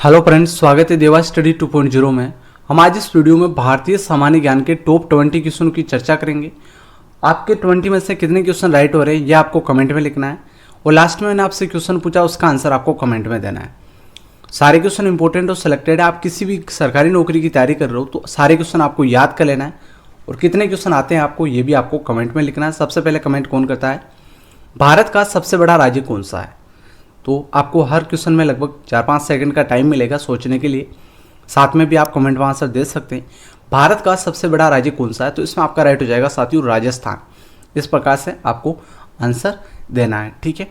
Hello friends, स्वागत है देवा स्टडी 2.0 में। हम आज इस वीडियो में भारतीय सामान्य ज्ञान के टॉप 20 क्वेश्चन की चर्चा करेंगे। आपके 20 में से कितने क्वेश्चन राइट हो रहे हैं यह आपको कमेंट में लिखना है और लास्ट में मैंने आपसे क्वेश्चन पूछा उसका आंसर आपको कमेंट में देना है। सारे क्वेश्चन इंपॉर्टेंट और सिलेक्टेड है। आप किसी भी सरकारी नौकरी की तैयारी कर रहे हो तो सारे क्वेश्चन आपको याद कर लेना है और कितने क्वेश्चन आते हैं आपको ये भी आपको कमेंट में लिखना है। सबसे पहले कमेंट कौन करता है, भारत का सबसे बड़ा राज्य कौन सा है? तो आपको हर क्वेश्चन में लगभग 4-5 सेकंड का टाइम मिलेगा सोचने के लिए। साथ में भी आप कमेंट में आंसर दे सकते हैं। भारत का सबसे बड़ा राज्य कौन सा है? तो इसमें आपका राइट हो जाएगा साथियों राजस्थान। इस प्रकार से आपको आंसर देना है, ठीक है।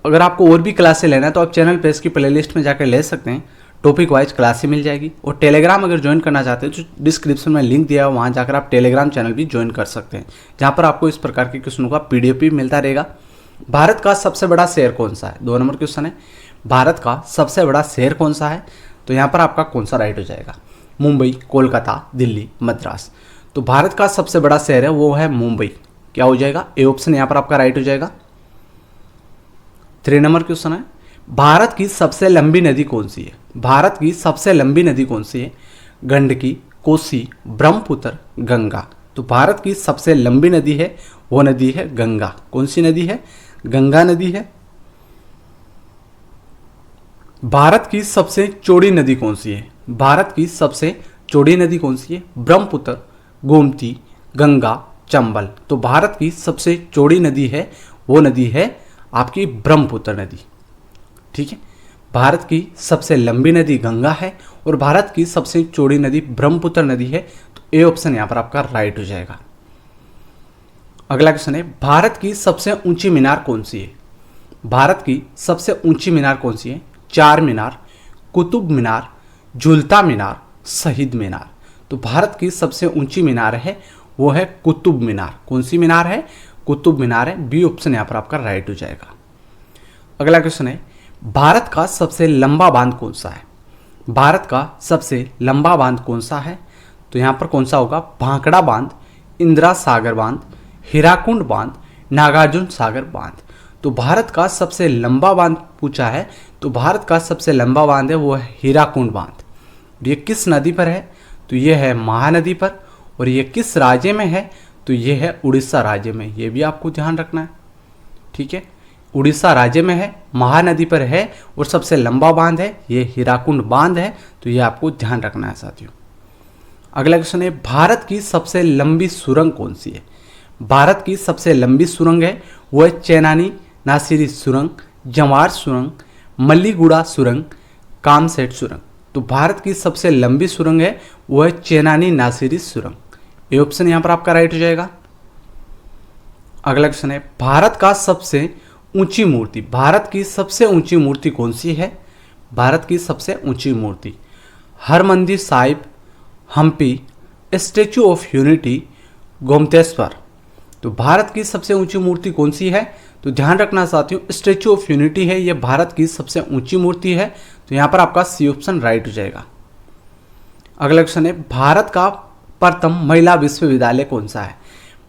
अगर आपको और भी क्लासें लेना है तो आप चैनल पे इसकी प्लेलिस्ट में जाकर ले सकते हैं। टॉपिक वाइज क्लासें मिल जाएगी और टेलीग्राम अगर ज्वाइन करना चाहते हैं तो डिस्क्रिप्शन में लिंक दिया है, वहाँ जाकर आप टेलीग्राम चैनल भी ज्वाइन कर सकते हैं, जहाँ पर आपको इस प्रकार के क्वेश्चनों का PDF भी मिलता रहेगा। भारत का सबसे बड़ा शहर कौन सा है? 2 नंबर क्वेश्चन है, भारत का सबसे बड़ा शहर कौन सा है? तो यहाँ पर आपका कौन सा राइट हो जाएगा? मुंबई, कोलकाता, दिल्ली, मद्रास। तो भारत का सबसे बड़ा शहर है वो है मुंबई। क्या हो जाएगा? ए ऑप्शन यहाँ पर आपका राइट हो जाएगा। 3 नंबर क्वेश्चन है, भारत की सबसे लंबी नदी कौन सी है? भारत की सबसे लंबी नदी कौन सी है? गंडकी, कोसी, ब्रह्मपुत्र, गंगा। तो भारत की सबसे लंबी नदी है वो नदी है गंगा। कौन सी नदी है? गंगा नदी है। भारत की सबसे चौड़ी नदी कौन सी है? भारत की सबसे चौड़ी नदी कौन सी है? ब्रह्मपुत्र, गोमती, गंगा, चंबल। तो भारत की सबसे चौड़ी नदी है वो नदी है आपकी ब्रह्मपुत्र नदी, ठीक है। भारत की सबसे लंबी नदी गंगा है और भारत की सबसे चौड़ी नदी ब्रह्मपुत्र नदी है। तो ए ऑप्शन यहां पर आपका राइट हो जाएगा। अगला क्वेश्चन है, भारत की सबसे ऊंची मीनार कौन सी है? भारत की सबसे ऊंची मीनार कौन सी है? चार मीनार, कुतुब मीनार, झूलता मीनार, शहीद मीनार। तो भारत की सबसे ऊंची मीनार है वो है कुतुब मीनार। कौन सी मीनार है? कुतुब मीनार है। बी ऑप्शन यहां पर आपका राइट हो जाएगा। अगला क्वेश्चन है, भारत का सबसे लंबा बांध कौन सा है? भारत का सबसे लंबा बांध कौन सा है? तो यहां पर कौन सा होगा? भांकड़ा बांध, इंदिरा सागर बांध, हीराकुंड बांध, नागार्जुन सागर बांध। तो भारत का सबसे लंबा बांध पूछा है तो भारत का सबसे लंबा बांध है वो है हीराकुंड बांध। ये किस नदी पर है? तो ये है महानदी पर। और ये किस राज्य में है? तो ये है उड़ीसा राज्य में। ये भी आपको ध्यान रखना है, ठीक है। उड़ीसा राज्य में है, महानदी पर है और सबसे लंबा बांध है ये हीराकुंड बांध है। तो ये आपको ध्यान रखना है साथियों। अगला क्वेश्चन है, भारत की सबसे लंबी सुरंग कौन सी है? भारत की सबसे लंबी सुरंग है वो है चेनानी नासिरी सुरंग, जवार सुरंग, मल्लीगुड़ा सुरंग, कामसेट सुरंग। तो भारत की सबसे लंबी सुरंग है वो है चेनानी नासिरी सुरंग। ये ऑप्शन यहां पर आपका राइट हो जाएगा। अगला क्वेश्चन है, भारत का सबसे ऊंची मूर्ति, भारत की सबसे ऊंची मूर्ति कौन सी है? भारत की सबसे ऊंची मूर्ति Harmandir Sahib, Hampi, statue of unity, Gommateshwara. तो भारत की सबसे ऊंची मूर्ति कौन सी है? तो ध्यान रखना साथियों, स्टैचू ऑफ यूनिटी है, यह भारत की सबसे ऊंची मूर्ति है। तो यहां पर आपका सी ऑप्शन राइट हो जाएगा। अगला क्वेश्चन है, भारत का प्रथम महिला विश्वविद्यालय कौन सा है?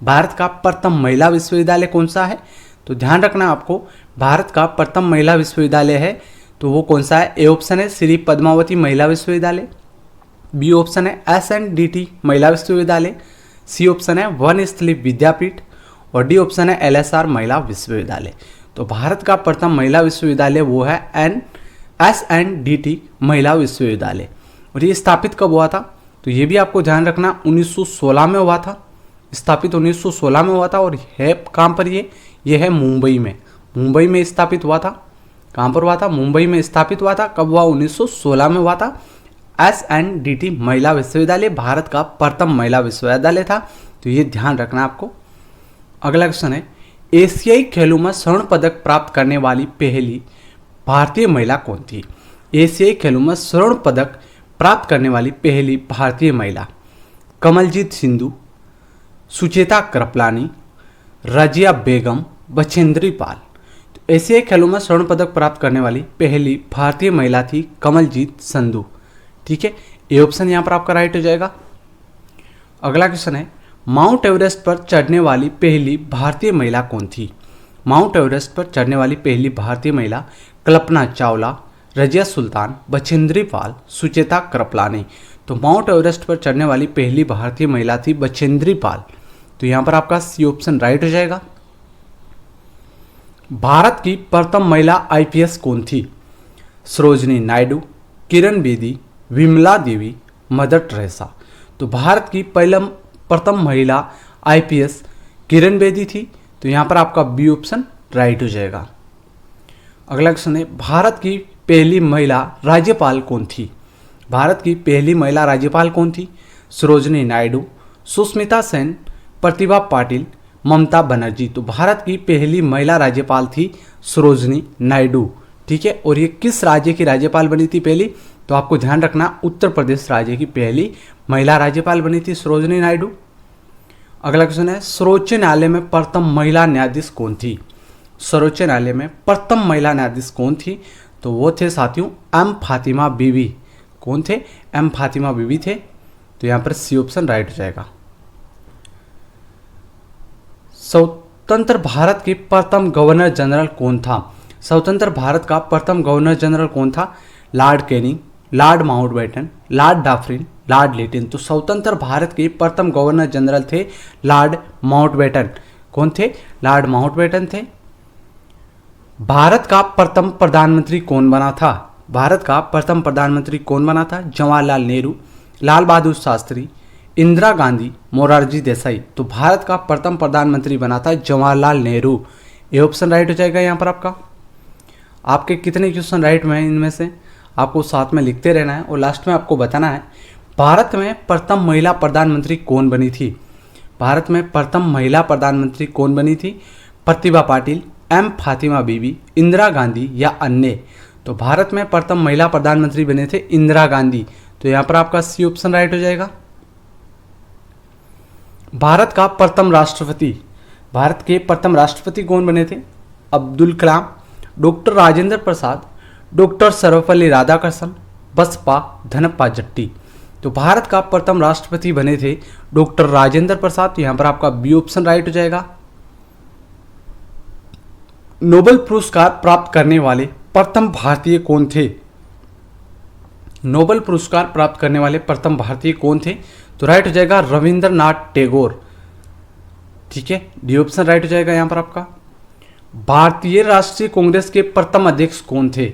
भारत का प्रथम महिला विश्वविद्यालय कौन सा है? तो ध्यान रखना आपको, भारत का प्रथम महिला विश्वविद्यालय है तो वो कौन सा है? ए ऑप्शन है श्री पद्मावती महिला विश्वविद्यालय, बी ऑप्शन है SNDT महिला विश्वविद्यालय, सी ऑप्शन है वनस्थली विद्यापीठ और डी ऑप्शन है LSR महिला विश्वविद्यालय। तो भारत का प्रथम महिला विश्वविद्यालय वो है SNDT महिला विश्वविद्यालय। और ये स्थापित कब हुआ था? तो ये भी आपको ध्यान रखना, 1916 में हुआ था, स्थापित 1916 में हुआ था। और है कहाँ पर? ये है मुंबई में। मुंबई में स्थापित हुआ था। कहाँ पर हुआ था? मुंबई में स्थापित हुआ था। कब हुआ? 1916 में हुआ था। SNDT महिला विश्वविद्यालय भारत का प्रथम महिला विश्वविद्यालय था। तो ये ध्यान रखना आपको। अगला क्वेश्चन है, एशियाई खेलों में स्वर्ण पदक प्राप्त करने वाली पहली भारतीय महिला कौन थी? एशियाई खेलों में स्वर्ण पदक प्राप्त करने वाली पहली भारतीय महिला कमलजीत सिंधु, सुचेता कृपलानी, रजिया बेगम, बछेंद्री पाल। तो एशियाई खेलों में स्वर्ण पदक प्राप्त करने वाली पहली भारतीय महिला थी कमलजीत संधू, ठीक है। ए ऑप्शन यहां पर आपका राइट हो जाएगा। अगला क्वेश्चन है, माउंट एवरेस्ट पर चढ़ने वाली पहली भारतीय महिला कौन थी? माउंट एवरेस्ट पर चढ़ने वाली पहली भारतीय महिला कल्पना चावला, रजिया सुल्तान, बछेंद्री पाल, सुचेता कृपलानी। तो माउंट एवरेस्ट पर चढ़ने वाली पहली भारतीय महिला थी बछेंद्री पाल। तो यहाँ पर आपका सी ऑप्शन राइट हो जाएगा। भारत की प्रथम महिला आईपीएस कौन थी? Sarojini Naidu, Kiran Bedi, Vimla Devi, mother Teresa. तो भारत की प्रथम महिला आईपीएस किरण बेदी थी। तो यहाँ पर आपका बी ऑप्शन राइट हो जाएगा। अगला क्वेश्चन है, भारत की पहली महिला राज्यपाल कौन थी? भारत की पहली महिला राज्यपाल कौन थी? सरोजनी नायडू, सुष्मिता सेन, प्रतिभा पाटिल, ममता बनर्जी। तो भारत की पहली महिला राज्यपाल थी सरोजनी नायडू। ठीक है, और ये किस राज्य की राज्यपाल बनी थी पहली? तो आपको ध्यान रखना, उत्तर प्रदेश राज्य की पहली महिला राज्यपाल बनी थी सरोजनी नायडू। अगला क्वेश्चन है, सर्वोच्च न्यायालय में प्रथम महिला न्यायाधीश कौन थी? सर्वोच्च न्यायालय में प्रथम महिला न्यायाधीश कौन थी? तो वो थे साथियों एम फातिमा बीवी। कौन थे? एम फातिमा बीवी थे। तो यहाँ पर सी ऑप्शन राइट हो जाएगा। स्वतंत्र भारत के प्रथम गवर्नर जनरल कौन था? स्वतंत्र भारत का प्रथम गवर्नर जनरल कौन था? Lord Canning, lord Mountbatten, lord Dufferin, lord Lytton. तो स्वतंत्र भारत के प्रथम गवर्नर जनरल थे लॉर्ड माउंटबेटन। कौन थे? लॉर्ड माउंटबेटन थे। भारत का प्रथम प्रधानमंत्री कौन बना था? भारत का प्रथम प्रधानमंत्री कौन बना था? जवाहरलाल नेहरू, लाल बहादुर शास्त्री, इंदिरा गांधी, मोरारजी देसाई। तो भारत का प्रथम प्रधानमंत्री बना था जवाहरलाल नेहरू। ये ऑप्शन राइट हो जाएगा। यहाँ पर आपके कितने क्वेश्चन राइट में हैं इनमें से आपको साथ में लिखते रहना है और लास्ट में आपको बताना है भारत में प्रथम महिला प्रधानमंत्री कौन बनी थी? भारत में प्रथम महिला प्रधानमंत्री कौन बनी थी? प्रतिभा पाटिल, एम फातिमा बीवी, इंदिरा गांधी या अन्य। तो भारत में प्रथम महिला प्रधानमंत्री बने थे इंदिरा गांधी। तो यहाँ पर आपका सी ऑप्शन राइट हो जाएगा। भारत का प्रथम राष्ट्रपति, भारत के प्रथम राष्ट्रपति कौन बने थे? Abdul Kalam, doctor Rajendra Prasad, doctor Sarvepalli Radhakrishnan, Baspa धनप्पा Jatti. तो भारत का प्रथम राष्ट्रपति बने थे डॉक्टर राजेंद्र प्रसाद। यहाँ पर आपका बी ऑप्शन राइट हो जाएगा। नोबेल पुरस्कार प्राप्त करने वाले प्रथम भारतीय कौन थे? नोबेल पुरस्कार प्राप्त करने वाले प्रथम भारतीय कौन थे? तो राइट हो जाएगा रविंद्रनाथ टैगोर। ठीक है, डी ऑप्शन राइट हो जाएगा यहाँ पर आपका। भारतीय राष्ट्रीय कांग्रेस के प्रथम अध्यक्ष कौन थे?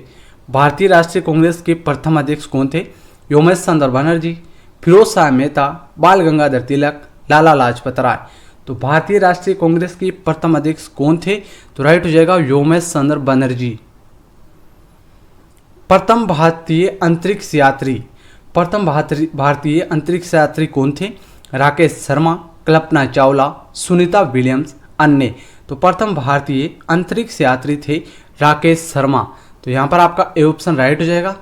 भारतीय राष्ट्रीय कांग्रेस के प्रथम अध्यक्ष कौन थे? योमेश चंद्र बनर्जी, फिरोज शाह मेहता, बाल गंगाधर तिलक, लाला लाजपत राय। तो भारतीय राष्ट्रीय कांग्रेस के प्रथम अध्यक्ष कौन थे? तो राइट हो जाएगा योमेश चंद्र बनर्जी। प्रथम भारतीय अंतरिक्ष यात्री, प्रथम भारतीय अंतरिक्ष यात्री कौन थे? राकेश शर्मा, कल्पना चावला, सुनीता विलियम्स, अन्य। तो प्रथम भारतीय अंतरिक्ष यात्री थे राकेश शर्मा। तो यहाँ पर आपका ए ऑप्शन राइट हो जाएगा।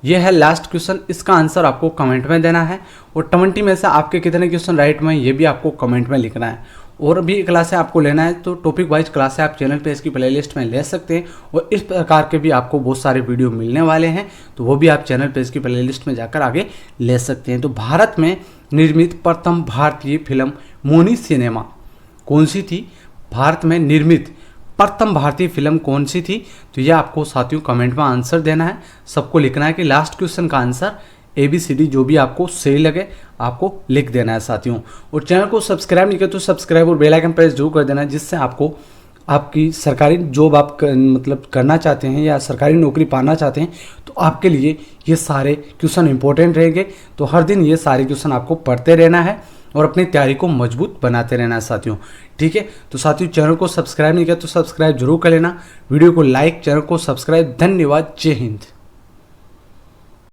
यह है लास्ट क्वेश्चन, इसका आंसर आपको कमेंट में देना है और 20 में से आपके कितने क्वेश्चन राइट में ये भी आपको कमेंट में लिखना है। और भी क्लासें आपको लेना है तो टॉपिक वाइज क्लासें आप चैनल पे इसकी प्लेलिस्ट में ले सकते हैं और इस प्रकार के भी आपको बहुत सारे वीडियो मिलने वाले हैं, तो वो भी आप चैनल पे इसकी प्लेलिस्ट में जाकर आगे ले सकते हैं। तो भारत में निर्मित प्रथम भारतीय फिल्म मोनी सिनेमा कौन सी थी? भारत में निर्मित प्रथम भारतीय फिल्म कौन सी थी? तो ये आपको साथियों कमेंट में आंसर देना है। सबको लिखना है कि लास्ट क्वेश्चन का आंसर ABCD जो भी आपको सही लगे आपको लिख देना है साथियों। और चैनल को सब्सक्राइब नहीं किया तो सब्सक्राइब और बेल आइकन प्रेस जरूर कर देना, जिससे आपको आपकी सरकारी जॉब आप मतलब करना चाहते हैं या सरकारी नौकरी पाना चाहते हैं तो आपके लिए ये सारे क्वेश्चन इंपॉर्टेंट रहेंगे। तो हर दिन ये सारे क्वेश्चन आपको पढ़ते रहना है और अपनी तैयारी को मजबूत बनाते रहना है साथियों। ठीक है, तो साथियों चैनल को सब्सक्राइब नहीं किया तो सब्सक्राइब जरूर कर लेना, वीडियो को लाइक, चैनल को सब्सक्राइब। धन्यवाद, जय हिंद।